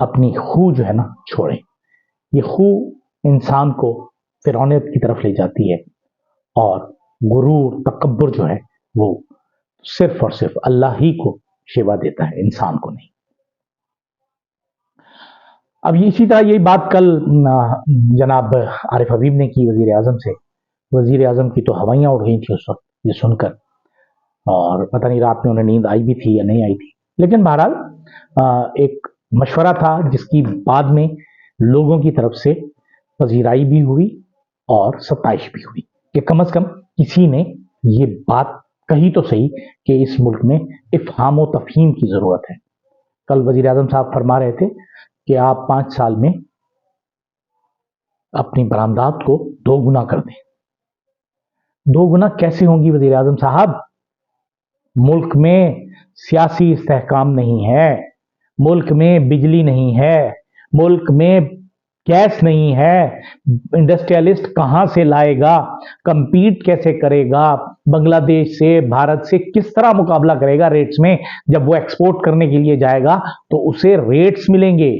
اپنی خو جو ہے نا چھوڑے. یہ خو انسان کو فرعونیت کی طرف لے جاتی ہے اور غرور تکبر جو ہے وہ صرف اور صرف اللہ ہی کو شیوا دیتا ہے، انسان کو نہیں. اب اسی طرح یہی بات کل جناب عارف حبیب نے کی وزیر اعظم سے. وزیر اعظم کی تو ہوائیاں اڑ گئی تھیں اس وقت یہ سن کر، اور پتہ نہیں رات میں انہیں نیند آئی بھی تھی یا نہیں آئی تھی. لیکن بہرحال ایک مشورہ تھا جس کی بعد میں لوگوں کی طرف سے پذیرائی بھی ہوئی اور ستائش بھی ہوئی کہ کم از کم کسی نے یہ بات کہی تو صحیح کہ اس ملک میں افہام و تفہیم کی ضرورت ہے. کل وزیر اعظم صاحب فرما رہے تھے کہ آپ 5 سال میں اپنی برآمدات کو 2 گنا کر دیں. 2 گنا کیسے ہوں گی وزیر اعظم صاحب؟ ملک میں سیاسی استحکام نہیں ہے، ملک میں بجلی نہیں ہے، ملک میں گیس نہیں ہے. انڈسٹریلسٹ کہاں سے لائے گا؟ کمپیٹ کیسے کرے گا؟ بنگلہ دیش سے، بھارت سے کس طرح مقابلہ کرے گا ریٹس میں؟ جب وہ ایکسپورٹ کرنے کے لیے جائے گا تو اسے ریٹس ملیں گے.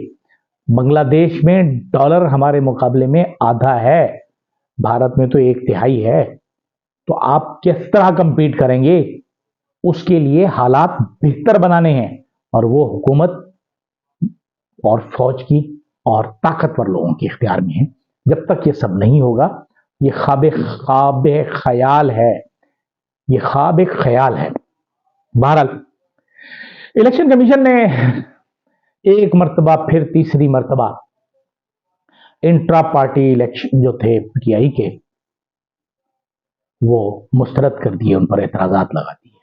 بنگلہ دیش میں ڈالر ہمارے مقابلے میں آدھا ہے، بھارت میں تو 1/3 ہے. تو آپ کس طرح کمپیٹ کریں گے؟ اس کے لیے حالات بہتر بنانے ہیں، اور وہ حکومت اور فوج کی اور طاقتور لوگوں کے اختیار میں ہے. جب تک یہ سب نہیں ہوگا یہ خواب خیال ہے، یہ خواب ایک خیال ہے. بہرحال الیکشن کمیشن نے ایک مرتبہ پھر تیسری مرتبہ انٹرا پارٹی الیکشن جو تھے پی ٹی آئی کے وہ مسترد کر دیے، ان پر اعتراضات لگا دیے.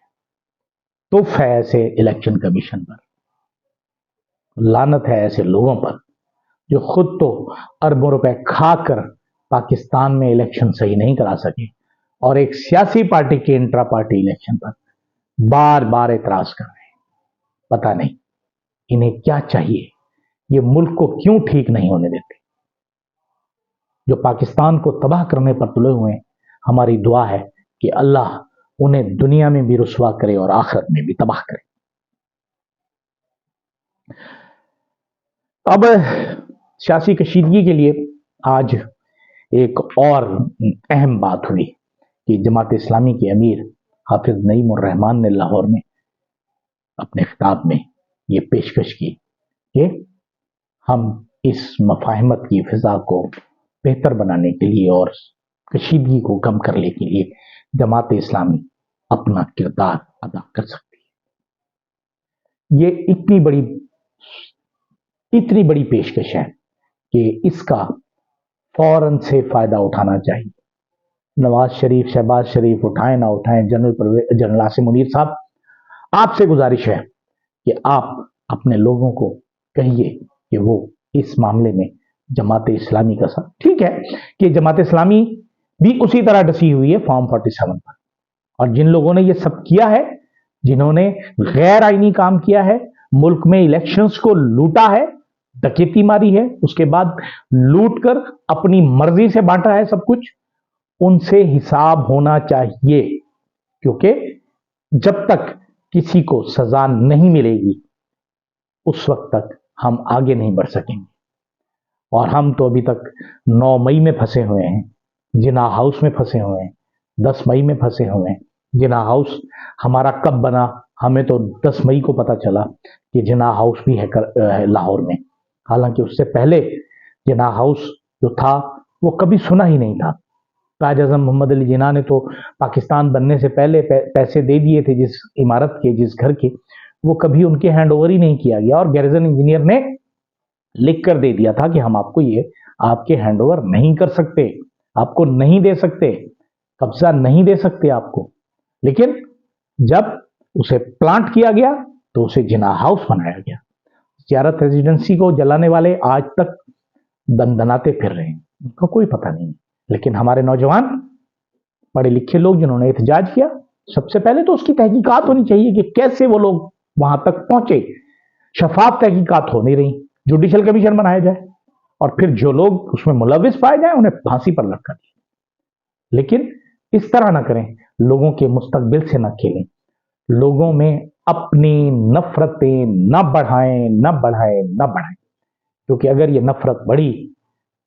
توف ہے ایسے الیکشن کمیشن پر، لعنت ہے ایسے لوگوں پر جو خود تو اربوں روپے کھا کر پاکستان میں الیکشن صحیح نہیں کرا سکے، اور ایک سیاسی پارٹی کے انٹرا پارٹی الیکشن پر بار بار اعتراض کر رہے ہیں. پتہ نہیں انہیں کیا چاہیے، یہ ملک کو کیوں ٹھیک نہیں ہونے دیتے. جو پاکستان کو تباہ کرنے پر تلے ہوئے ہیں، ہماری دعا ہے کہ اللہ انہیں دنیا میں بھی رسوا کرے اور آخرت میں بھی تباہ کرے. اب سیاسی کشیدگی کے لیے آج ایک اور اہم بات ہوئی کہ جماعت اسلامی کے امیر حافظ نعیم الرحمان نے لاہور میں اپنے خطاب میں یہ پیشکش کی کہ ہم اس مفاہمت کی فضا کو بہتر بنانے کے لیے اور کشیدگی کو کم کرنے کے لیے جماعت اسلامی اپنا کردار ادا کر سکتی ہے. یہ اتنی بڑی پیشکش ہے کہ اس کا فوراً سے فائدہ اٹھانا چاہیے. نواز شریف، شہباز شریف اٹھائیں نہ اٹھائیں، جنرل عاصم منیر صاحب، آپ سے گزارش ہے کہ آپ اپنے لوگوں کو کہیے کہ وہ اس معاملے میں جماعت اسلامی کا ساتھ. ٹھیک ہے کہ جماعت اسلامی بھی اسی طرح ڈسی ہوئی ہے فارم 47 پر، اور جن لوگوں نے یہ سب کیا ہے، جنہوں نے غیر آئینی کام کیا ہے، ملک میں الیکشنز کو لوٹا ہے، ڈکیتی ماری ہے، اس کے بعد لوٹ کر اپنی مرضی سے بانٹا ہے سب کچھ، ان سے حساب ہونا چاہیے. کیونکہ جب تک کسی کو سزا نہیں ملے گی اس وقت تک ہم آگے نہیں بڑھ سکیں گے. اور ہم تو ابھی تک 9 مئی میں پھنسے ہوئے ہیں، جناح ہاؤس میں پھنسے ہوئے ہیں، 10 مئی میں پھنسے ہوئے ہیں. جناح ہاؤس ہمارا کب بنا؟ ہمیں تو 10 مئی کو پتا چلا کہ جناح ہاؤس بھی ہے لاہور میں، حالانکہ اس سے پہلے جناح ہاؤس جو تھا وہ کبھی سنا ہی نہیں تھا. قائد اعظم محمد علی جناح نے تو پاکستان بننے سے پہلے پیسے دے دیے تھے جس عمارت کے، جس گھر کے، وہ کبھی ان کے ہینڈ اوور ہی نہیں کیا گیا، اور گیریزن انجینئر نے لکھ کر دے دیا تھا کہ ہم آپ کو یہ آپ کے ہینڈ اوور نہیں کر سکتے، آپ کو نہیں دے سکتے، قبضہ نہیں دے سکتے آپ کو. لیکن جب اسے پلانٹ کیا گیا تو اسے جناح ہاؤس بنایا گیا. زیارت ریزیڈنسی کو جلانے والے آج تک دندناتے پھر رہے ہیں، ان کو کوئی پتہ نہیں. لیکن ہمارے نوجوان پڑھے لکھے لوگ جنہوں نے احتجاج کیا، سب سے پہلے تو اس کی تحقیقات ہونی چاہیے کہ کیسے وہ لوگ وہاں تک پہنچے. شفاف تحقیقات ہو نہیں رہی، جوڈیشل کمیشن بنایا جائے اور پھر جو لوگ اس میں ملوث پائے جائیں انہیں پھانسی پر لٹکا دیں. لیکن اس طرح نہ کریں، لوگوں کے مستقبل سے نہ کھیلیں، لوگوں میں اپنی نفرتیں نہ بڑھائیں. کیونکہ اگر یہ نفرت بڑھی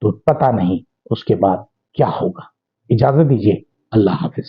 تو پتہ نہیں اس کے بعد کیا ہوگا. اجازت دیجیے. اللہ حافظ.